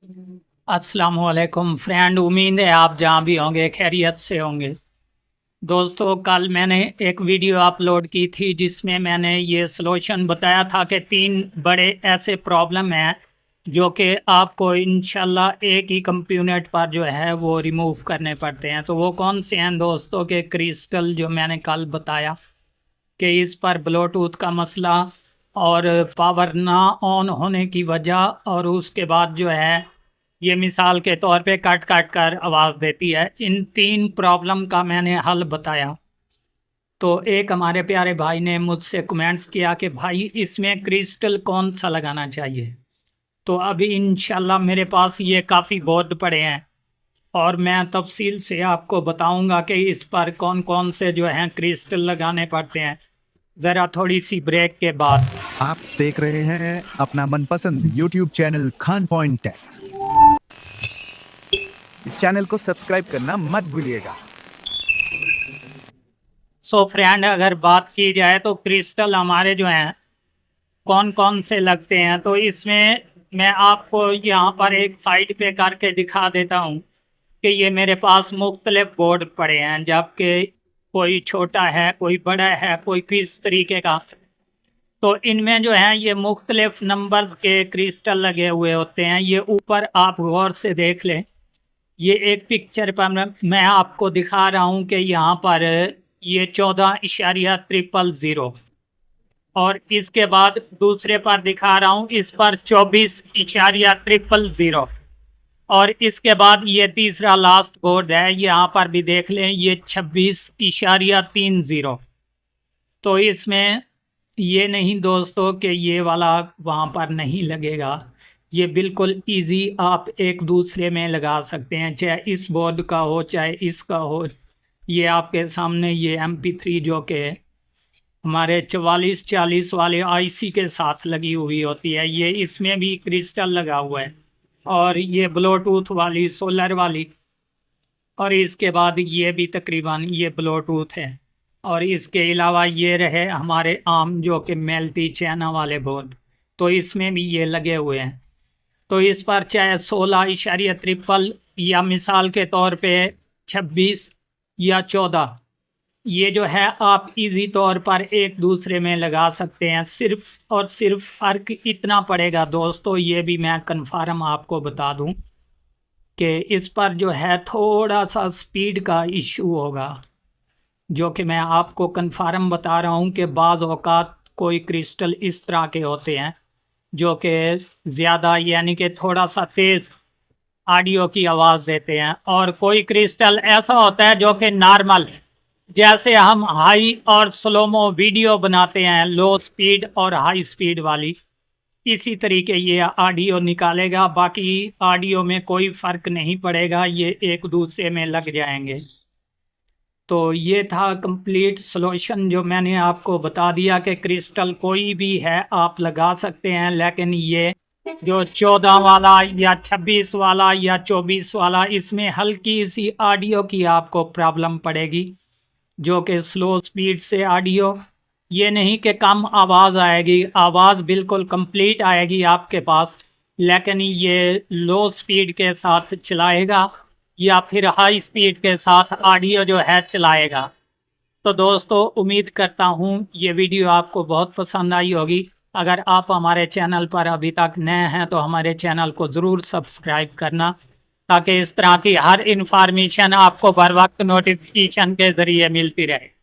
अस्सलाम वालेकुम फ्रेंड, उम्मीद है आप जहाँ भी होंगे खैरियत से होंगे। दोस्तों, कल मैंने एक वीडियो अपलोड की थी जिसमें मैंने ये सलूशन बताया था कि 3 बड़े ऐसे प्रॉब्लम हैं जो कि आपको इंशाल्लाह एक ही कंप्यूनेट पर जो है वो रिमूव करने पड़ते हैं। तो वो कौन से हैं दोस्तों? के क्रिस्टल जो मैंने कल बताया कि इस पर ब्लूटूथ का मसला और पावर ना ऑन होने की वजह, और उसके बाद जो है ये मिसाल के तौर पे कट कट कर आवाज़ देती है। इन 3 प्रॉब्लम का मैंने हल बताया। तो एक हमारे प्यारे भाई ने मुझसे कमेंट्स किया कि भाई इसमें क्रिस्टल कौन सा लगाना चाहिए। तो अभी इंशाल्लाह मेरे पास ये काफ़ी बोर्ड पड़े हैं और मैं तफसील से आपको बताऊंगा कि इस पर कौन कौन से जो हैं क्रिस्टल लगाने पड़ते हैं, ज़रा थोड़ी सी ब्रेक के बाद। आप देख रहे हैं अपना मनपसंद YouTube channel Khan point tech. इस चैनल को सब्सक्राइब करना मत भूलिएगा। सो फ्रेंड, अगर बात की जाए तो क्रिस्टल हमारे जो हैं कौन कौन से लगते हैं, तो इसमें मैं आपको यहाँ पर एक साइड पे करके दिखा देता हूँ कि ये मेरे पास मुख्तलिफ बोर्ड पड़े हैं, जबकि कोई छोटा है, कोई बड़ा है, कोई किस तरीके का। तो इनमें जो है ये मुख्तलिफ नंबर्स के क्रिस्टल लगे हुए होते हैं। ये ऊपर आप गौर से देख लें, ये एक पिक्चर पर मैं आपको दिखा रहा हूँ कि यहाँ पर ये 14.000 और इसके बाद दूसरे पर दिखा रहा हूँ, इस पर 24.000 और इसके बाद ये तीसरा लास्ट बोर्ड है, यहाँ पर भी देख लें, ये 26.30। तो इसमें ये नहीं दोस्तों कि ये वाला वहाँ पर नहीं लगेगा, ये बिल्कुल इजी आप एक दूसरे में लगा सकते हैं, चाहे इस बोर्ड का हो चाहे इसका हो। ये आपके सामने ये MP3 जो कि हमारे 4440 वाले IC के साथ लगी हुई होती है, ये इसमें भी क्रिस्टल लगा हुआ है। और ये ब्लूटूथ वाली सोलर वाली, और इसके बाद ये भी तकरीबन ये ब्लूटूथ है। और इसके अलावा ये रहे हमारे आम जो कि मेल्टी चाइना वाले बोर्ड, तो इसमें भी ये लगे हुए हैं। तो इस पर चाहे 16.3 या मिसाल के तौर पे 26 या 14, ये जो है आप इजी तौर पर एक दूसरे में लगा सकते हैं। सिर्फ और सिर्फ फ़र्क इतना पड़ेगा दोस्तों, ये भी मैं कन्फर्म आपको बता दूं कि इस पर जो है थोड़ा सा स्पीड का इशू होगा, जो कि मैं आपको कन्फर्म बता रहा हूं कि बाज़ औक़ात कोई क्रिस्टल इस तरह के होते हैं जो कि ज़्यादा यानी कि थोड़ा सा तेज़ ऑडियो की आवाज़ देते हैं, और कोई क्रिस्टल ऐसा होता है जो कि नॉर्मल, जैसे हम हाई और स्लोमो वीडियो बनाते हैं, लो स्पीड और हाई स्पीड वाली, इसी तरीके ये ऑडियो निकालेगा। बाकी ऑडियो में कोई फ़र्क नहीं पड़ेगा, ये एक दूसरे में लग जाएंगे। तो ये था कंप्लीट सॉल्यूशन जो मैंने आपको बता दिया कि क्रिस्टल कोई भी है आप लगा सकते हैं, लेकिन ये जो 14 वाला या 26 वाला या 24 वाला, इसमें हल्की सी ऑडियो की आपको प्रॉब्लम पड़ेगी, जो कि स्लो स्पीड से ऑडियो, ये नहीं कि कम आवाज़ आएगी, आवाज़ बिल्कुल कंप्लीट आएगी आपके पास, लेकिन ये लो स्पीड के साथ चलाएगा या फिर हाई स्पीड के साथ ऑडियो जो है चलाएगा। तो दोस्तों, उम्मीद करता हूँ ये वीडियो आपको बहुत पसंद आई होगी। अगर आप हमारे चैनल पर अभी तक नए हैं तो हमारे चैनल को ज़रूर सब्सक्राइब करना, ताकि इस तरह की हर इंफॉर्मेशन आपको बर वक्त नोटिफिकेशन के ज़रिए मिलती रहे।